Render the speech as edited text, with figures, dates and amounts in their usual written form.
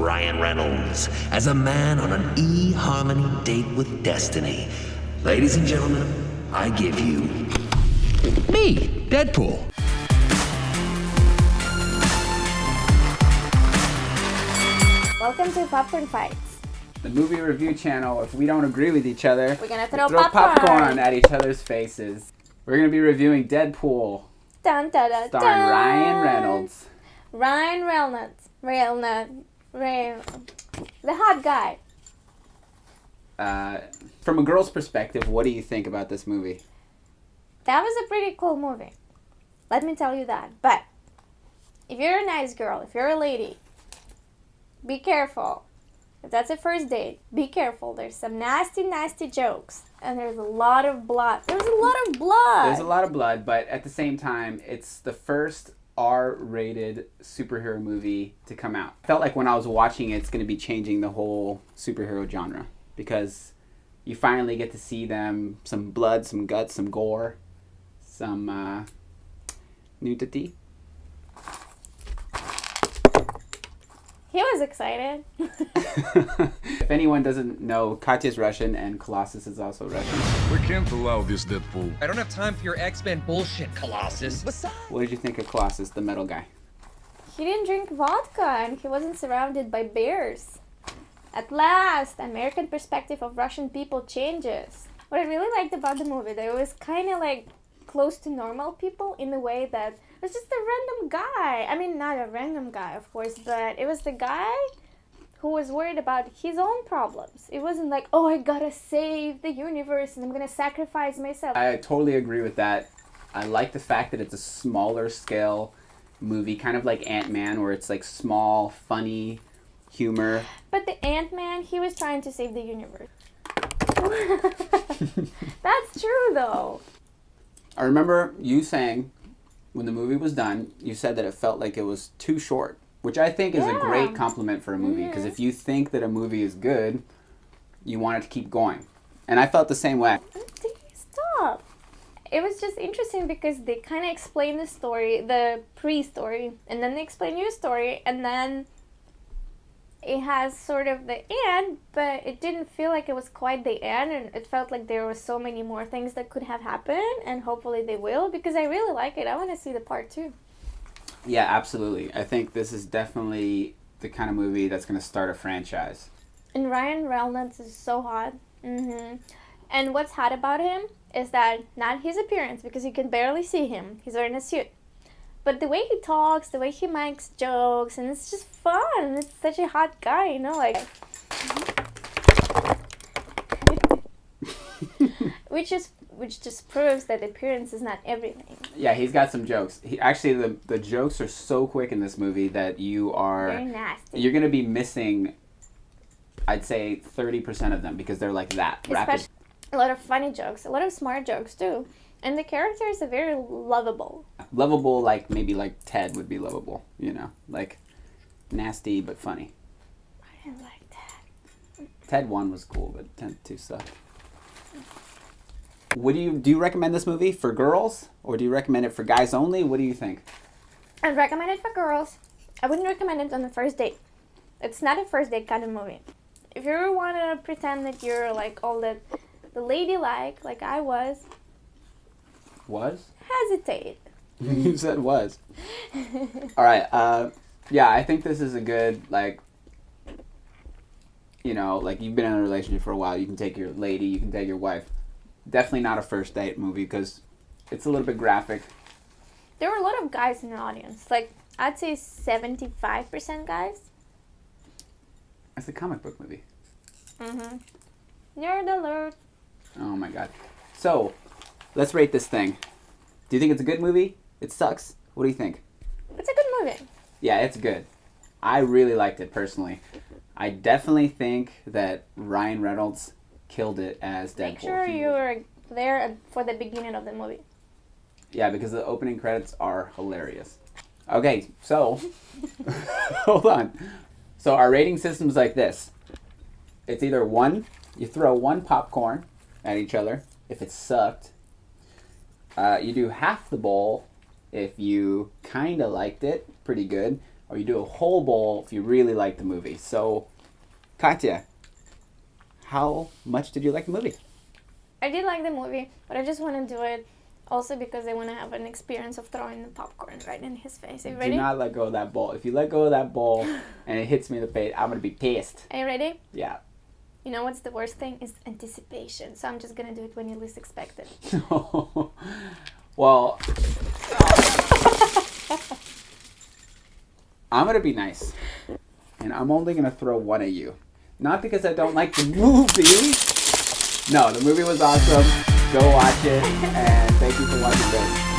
Ryan Reynolds as a man on an eHarmony date with destiny. Ladies and gentlemen, I give you... me, Deadpool. Welcome to Popcorn Fights. The movie review channel. If we don't agree with each other, We're gonna throw popcorn at each other's faces. We're gonna be reviewing Deadpool, Dun, dun, dun, starring dun. Ryan Reynolds. Ryan Reynolds. The hot guy. From a girl's perspective, what do you think about this movie? That was a pretty cool movie. Let me tell you that. But if you're a nice girl, if you're a lady, be careful. If that's a first date, be careful. There's some nasty, nasty jokes. And there's a lot of blood. There's a lot of blood. There's a lot of blood, but at the same time, it's the first R-rated superhero movie to come out. I felt like when I was watching it, it's going to be changing the whole superhero genre. Because you finally get to see them, some blood, some guts, some gore, some nudity. He was excited. If anyone doesn't know, Katya's Russian and Colossus is also Russian. We can't allow this, Deadpool. I don't have time for your X-Men bullshit, Colossus. What did you think of Colossus, the metal guy? He didn't drink vodka and he wasn't surrounded by bears. At last, American perspective of Russian people changes. What I really liked about the movie, that it was kind of like close to normal people in the way that it was just a random guy. I mean, not a random guy, of course, but it was the guy who was worried about his own problems. It wasn't like, oh, I gotta save the universe and I'm gonna sacrifice myself. I totally agree with that. I like the fact that it's a smaller scale movie, kind of like Ant-Man, where it's like small, funny humor. But the Ant-Man, he was trying to save the universe. That's true, though. I remember you saying, when the movie was done, you said that it felt like it was too short, which I think is a great compliment for a movie, because if you think that a movie is good, you want it to keep going. And I felt the same way. Stop. It was just interesting because they kind of explain the story, the pre-story, and then they explain your story, and then it has sort of the end, but it didn't feel like it was quite the end, and it felt like there were so many more things that could have happened, and hopefully they will, because I really like it. I want to see the part 2. Yeah, absolutely. I think this is definitely the kind of movie that's going to start a franchise. And Ryan Reynolds is so hot. And what's hot about him is that not his appearance, because you can barely see him. He's wearing a suit. But the way he talks, the way he makes jokes, and it's just fun. It's such a hot guy, you know, like... which just proves that appearance is not everything. Yeah, he's got some jokes. Actually, the jokes are so quick in this movie that Very nasty. you're going to be missing, I'd say, 30% of them, because they're like that, rapid. Especially a lot of funny jokes, a lot of smart jokes, too. And the characters are very lovable. Lovable, like maybe like Ted would be lovable, you know, like nasty but funny. I didn't like that. Ted 1 was cool, but Ted 2 sucked. Do you recommend this movie for girls, or do you recommend it for guys only? What do you think? I'd recommend it for girls. I wouldn't recommend it on the first date. It's not a first date kind of movie. If you want to pretend that you're like all the ladylike, like I was, hesitate. You said was. All right. Yeah, I think this is a good, like, you know, like you've been in a relationship for a while. You can take your lady, you can take your wife. Definitely not a first date movie because it's a little bit graphic. There were a lot of guys in the audience. Like, I'd say 75% guys. It's a comic book movie. Nerd alert. Oh my god. So, let's rate this thing. Do you think it's a good movie? It sucks. What do you think? It's a good movie. Yeah, it's good. I really liked it personally. I definitely think that Ryan Reynolds killed it as Deadpool. Make sure you were there for the beginning of the movie. Yeah, because the opening credits are hilarious. Okay, so hold on. So our rating system's like this. It's either one, you throw one popcorn at each other if it sucked. You do half the bowl if you kind of liked it, pretty good. or you do a whole bowl if you really like the movie. So, Katya, how much did you like the movie? I did like the movie, but I just want to do it also because I want to have an experience of throwing the popcorn right in his face. Are you ready? Do not let go of that bowl. If you let go of that bowl and it hits me in the face, I'm going to be pissed. Are you ready? Yeah. You know what's the worst thing? Is anticipation. So I'm just going to do it when you least expect it. Well, I'm going to be nice. And I'm only going to throw one at you. Not because I don't like the movie. No, the movie was awesome. Go watch it. And thank you for watching this.